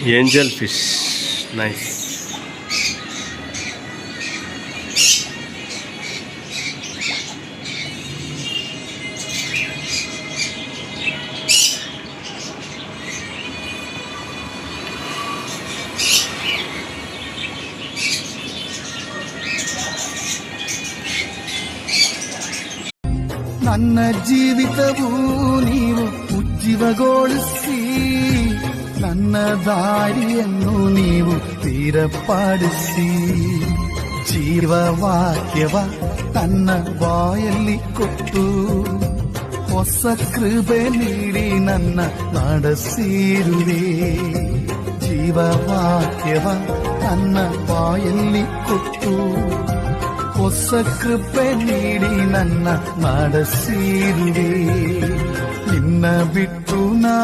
Angel fish nice. ನನ್ನ ಜೀವಿತವೂ ನೀವು ಉಜ್ಜೀವಗೊಳಿಸಿ, ನನ್ನ ದಾರಿಯನ್ನು ನೀವು ತೀರಪಾಡಿಸಿ, ಜೀವವಾಕ್ಯವ ನನ್ನ ಬಾಯಲ್ಲಿ ಕೊಟ್ಟು, ಹೊಸ ಕೃಪೆ ನೀಡಿ ನನ್ನ ನಡೆಸಿರುವೆ. ಜೀವವಾಕ್ಯವ ನನ್ನ ಬಾಯಲ್ಲಿ ಕೊಟ್ಟು, ಹೊಸ ಕೃಪೆ ನೀಡಿ ನನ್ನ ನಡೆಸಿರುವೆ. ನಿನ್ನ ಬಿಟ್ಟು ನಾ